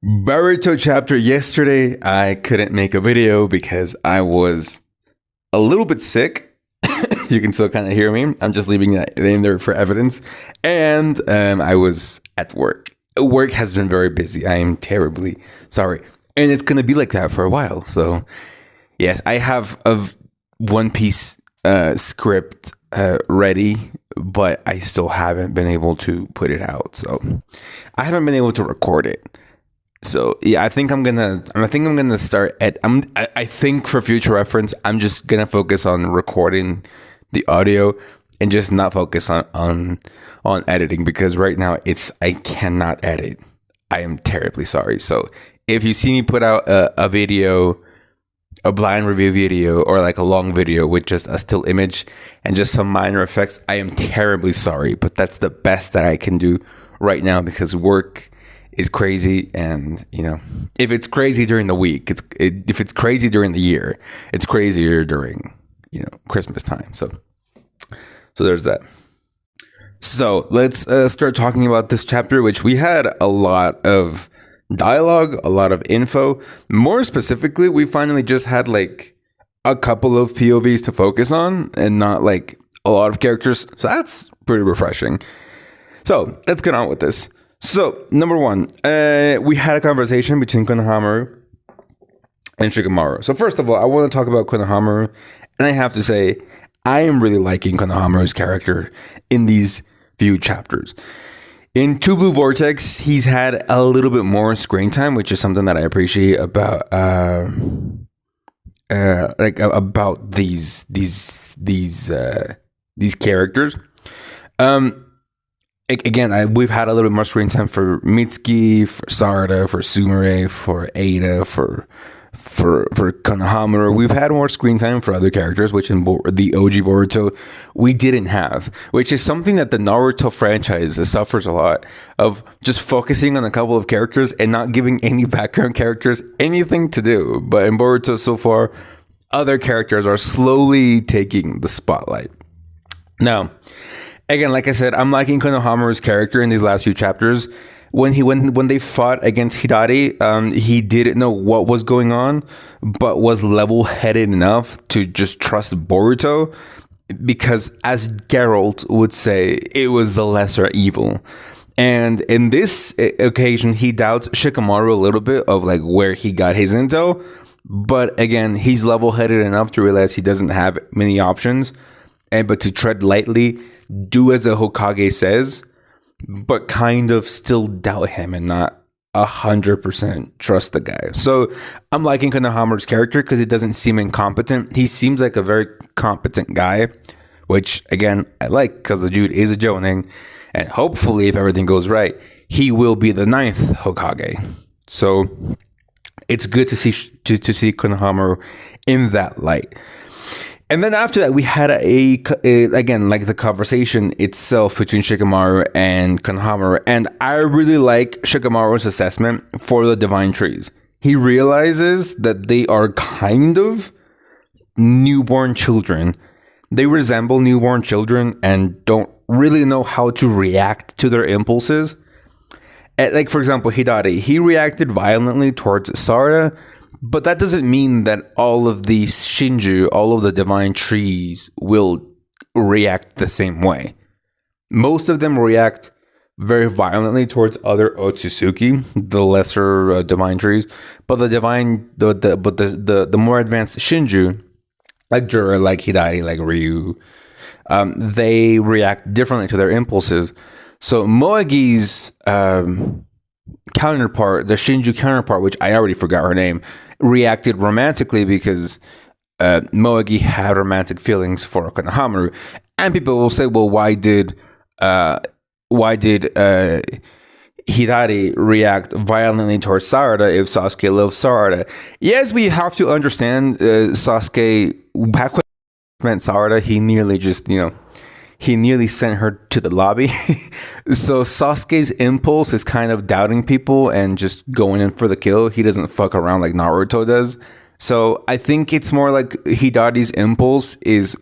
Boruto chapter yesterday. I couldn't make a video because I was a little bit sick. You can still kind of hear me. I'm just leaving that in there for evidence. And I was at work. Work has been very busy. I am terribly sorry. And it's going to be like that for a while. So, yes, I have a One Piece script ready, but I still haven't been able to put it out. So, I haven't been able to record it. So yeah, I think I'm gonna start at. I think for future reference, I'm just gonna focus on recording the audio and just not focus on editing, because right now I cannot edit. I am terribly sorry. So if you see me put out a video, a blind review video, or like a long video with just a still image and just some minor effects, I am terribly sorry. But that's the best that I can do right now, because work is crazy, and if it's crazy during the week, if it's crazy during the year, it's crazier during Christmas time. So there's that. So let's start talking about this chapter, which we had a lot of dialogue, a lot of info. More specifically, we finally just had like a couple of POVs to focus on and not like a lot of characters. So that's pretty refreshing. So let's get on with this. So, number one, we had a conversation between Konohamaru and Shikamaru. So, first of all, I want to talk about Konohamaru, and I have to say, I am really liking Konohamaru's character in these few chapters. In Two Blue Vortex, he's had a little bit more screen time, which is something that I appreciate about about these characters. Again, we've had a little bit more screen time for Mitsuki, for Sarada, for Sumire, for Ada, for Konohamaru. We've had more screen time for other characters, which in the OG Boruto we didn't have, which is something that the Naruto franchise suffers a lot of, just focusing on a couple of characters and not giving any background characters anything to do. But in Boruto so far, other characters are slowly taking the spotlight. Now, again, like I said, I'm liking Konohamaru's character in these last few chapters. When they fought against Hidari, he didn't know what was going on, but was level-headed enough to just trust Boruto, because, as Geralt would say, it was the lesser evil. And in this occasion, he doubts Shikamaru a little bit of like where he got his intel, but again, he's level-headed enough to realize he doesn't have many options, but to tread lightly, do as a Hokage says, but kind of still doubt him and not 100% trust the guy. So I'm liking Konohamaru's character because he doesn't seem incompetent. He seems like a very competent guy, which again, I like, because the dude is a Jonin, and hopefully, if everything goes right, he will be the 9th Hokage. So it's good to see Konohamaru in that light. And then after that, we had again, like the conversation itself between Shikamaru and Konohamaru. And I really like Shikamaru's assessment for the divine trees. He realizes that they are kind of newborn children. They resemble newborn children and don't really know how to react to their impulses. Like, for example, Hidari, he reacted violently towards Sarada, but that doesn't mean that all of the Shinju, all of the divine trees, will react the same way. Most of them react very violently towards other Otsutsuki, the lesser divine trees. But the more advanced Shinju, like Jura, like Hidari, like Ryu, they react differently to their impulses. So Moagi's counterpart, the Shinju counterpart, which I already forgot her name, reacted romantically because Moagi had romantic feelings for Konohamaru. And people will say, well, why did Hidari react violently towards Sarada if Sasuke loves Sarada? Yes, we have to understand Sasuke, back when he met Sarada, he nearly sent her to the lobby. So Sasuke's impulse is kind of doubting people and just going in for the kill. He doesn't fuck around like Naruto does. So I think it's more like Hidari's impulse is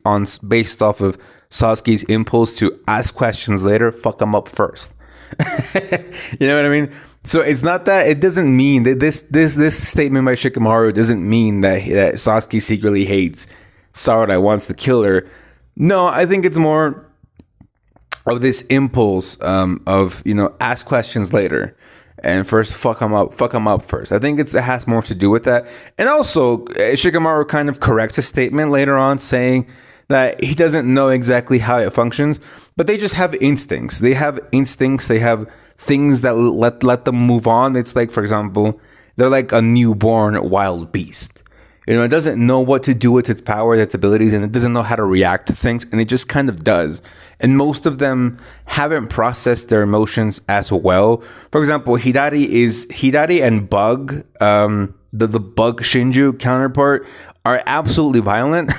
based off of Sasuke's impulse to ask questions later, fuck him up first. You know what I mean? So it's not that, it doesn't mean that this statement by Shikamaru doesn't mean that Sasuke secretly hates Sarada, wants to kill her. No, I think it's more of this impulse of, ask questions later and first fuck him up first. I think it has more to do with that. And also Shikamaru kind of corrects a statement later on saying that he doesn't know exactly how it functions, but they just have instincts. They have things that let them move on. It's like, for example, they're like a newborn wild beast. It doesn't know what to do with its powers, its abilities, and it doesn't know how to react to things, and it just kind of does. And most of them haven't processed their emotions as well. For example, Hidari and Bug, the Bug Shinju counterpart, are absolutely violent,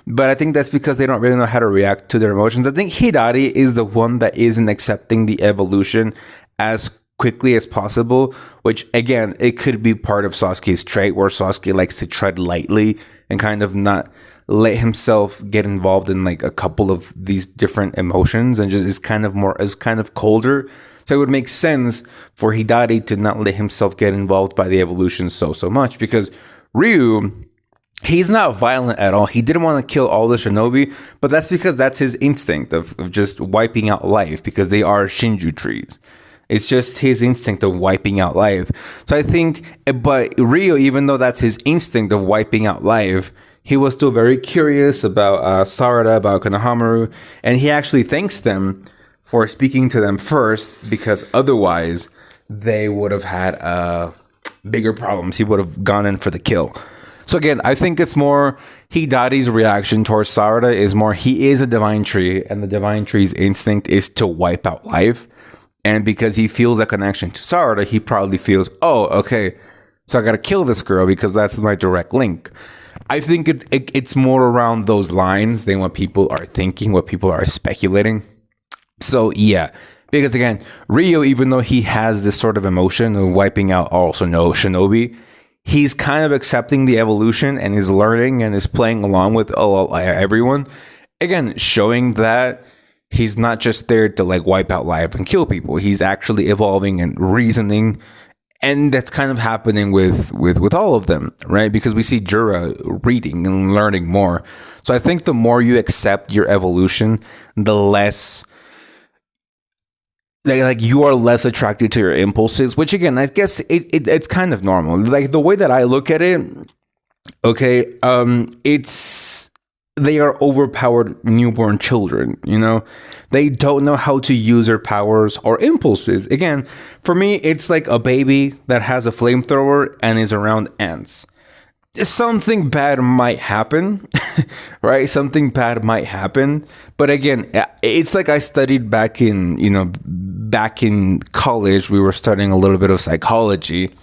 but I think that's because they don't really know how to react to their emotions. I think Hidari is the one that isn't accepting the evolution as quickly as possible, which again, it could be part of Sasuke's trait where Sasuke likes to tread lightly and kind of not let himself get involved in like a couple of these different emotions and just is kind of colder. So it would make sense for Hidari to not let himself get involved by the evolution so much, because Ryu, he's not violent at all. He didn't want to kill all the shinobi, but that's because that's his instinct of just wiping out life, because they are Shinju trees. It's just his instinct of wiping out life. So I think, but Ryo, even though that's his instinct of wiping out life, he was still very curious about Sarada, about Konohamaru, and he actually thanks them for speaking to them first, because otherwise they would have had bigger problems. He would have gone in for the kill. So again, I think it's more Hidari's reaction towards Sarada is more he is a divine tree, and the divine tree's instinct is to wipe out life. And because he feels a connection to Sarada, he probably feels, oh, okay, so I got to kill this girl because that's my direct link. I think it's more around those lines than what people are thinking, what people are speculating. So yeah, because again, Ryo, even though he has this sort of emotion of wiping out also no shinobi, he's kind of accepting the evolution and is learning and is playing along with everyone. Again, showing that he's not just there to like wipe out life and kill people. He's actually evolving and reasoning. And that's kind of happening with all of them, right? Because we see Jura reading and learning more. So I think the more you accept your evolution, the less like you are less attracted to your impulses, which again, I guess it's kind of normal. Like the way that I look at it, okay, they are overpowered newborn children, They don't know how to use their powers or impulses. Again, for me, it's like a baby that has a flamethrower and is around ants. Something bad might happen, right? Something bad might happen. But again, it's like I studied back in college, we were studying a little bit of psychology.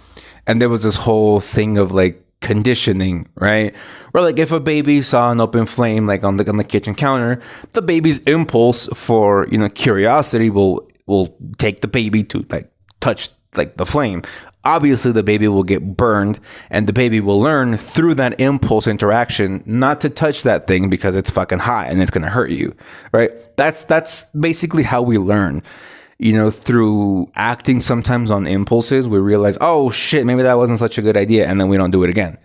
And there was this whole thing of like conditioning, right? Where like if a baby saw an open flame like on the kitchen counter, the baby's impulse for curiosity will take the baby to like touch like the flame. Obviously the baby will get burned, and the baby will learn through that impulse interaction not to touch that thing because it's fucking hot and it's going to hurt you, right? That's basically how we learn. Through acting sometimes on impulses, we realize, oh shit, maybe that wasn't such a good idea, and then we don't do it again,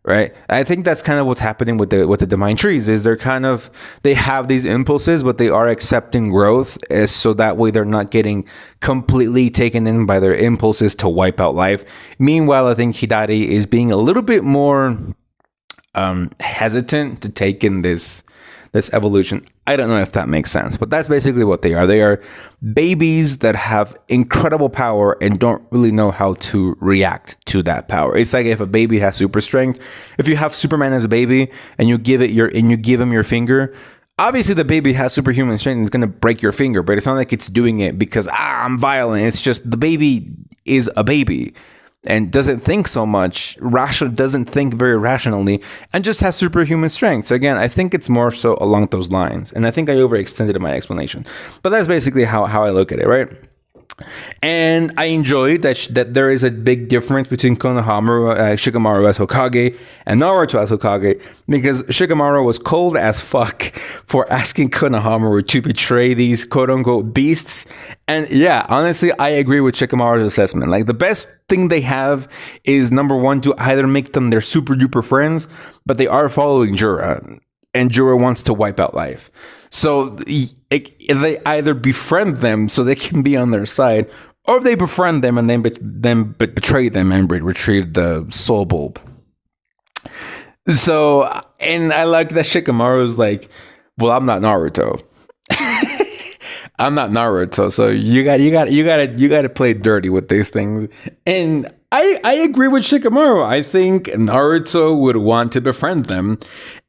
right? I think that's kind of what's happening with the divine trees. Is they have these impulses, but they are accepting growth, so that way they're not getting completely taken in by their impulses to wipe out life. Meanwhile, I think Hidari is being a little bit more hesitant to take in this evolution. I don't know if that makes sense, but that's basically what they are. They are babies that have incredible power and don't really know how to react to that power. It's like if a baby has super strength, if you have Superman as a baby and you give him your finger, obviously the baby has superhuman strength and it's going to break your finger, but it's not like it's doing it because I'm violent. It's just the baby is a baby and doesn't think so much, doesn't think very rationally, and just has superhuman strength. So again, I think it's more so along those lines. And I think I overextended in my explanation. But that's basically how I look at it, right? And I enjoyed that there is a big difference between Konohamaru, Shikamaru as Hokage, and Naruto as Hokage, because Shikamaru was cold as fuck for asking Konohamaru to betray these quote unquote beasts. And yeah, honestly, I agree with Shikamaru's assessment. Like, the best thing they have is, number one, to either make them their super duper friends, but they are following Jura, and Jura wants to wipe out life. So they either befriend them so they can be on their side, or they befriend them and then betray them and retrieve the soul bulb. So, and I like that Shikamaru's like, well, I'm not Naruto. I'm not Naruto, so you got to play dirty with these things. And I agree with Shikamaru. I think Naruto would want to befriend them,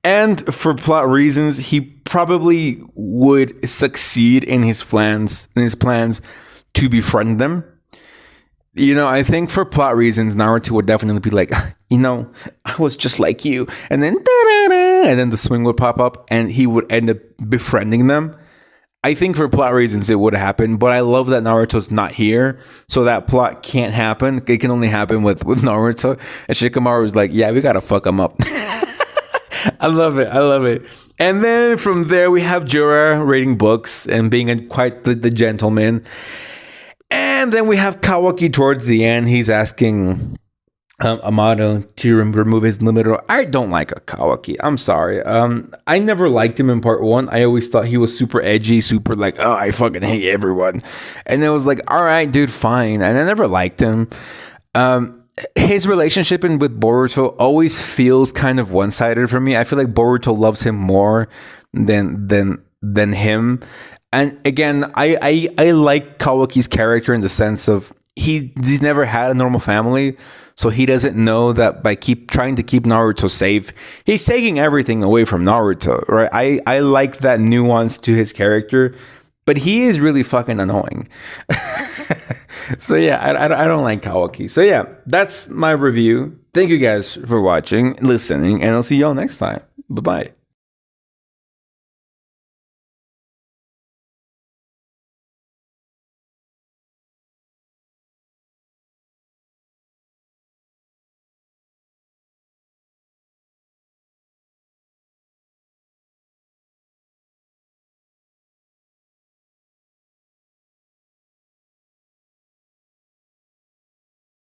and for plot reasons, he probably would succeed in his plans to befriend them. You know, I think for plot reasons, Naruto would definitely be like, you know, I was just like you, and then and then the swing would pop up, and he would end up befriending them. I think for plot reasons it would happen, but I love that Naruto's not here, so that plot can't happen. It can only happen with Naruto. And Shikamaru was like, yeah, we gotta fuck him up. I love it. And then from there we have Jura reading books and being quite the gentleman. And then we have Kawaki towards the end. He's asking Amado to remove his limiter. I don't like a Kawaki. I'm sorry. I never liked him in part one. I always thought he was super edgy, super like, oh, I fucking hate everyone. And it was like, all right, dude, fine. And I never liked him. His relationship with Boruto always feels kind of one-sided for me. I feel like Boruto loves him more than him. And again, I like Kawaki's character in the sense of he's never had a normal family, so he doesn't know that by trying to keep Naruto safe, he's taking everything away from Naruto, right? I like that nuance to his character, but he is really fucking annoying. So yeah, I don't like Kawaki. So yeah, that's my review. Thank you guys for watching, listening, and I'll see y'all next time. Bye-bye.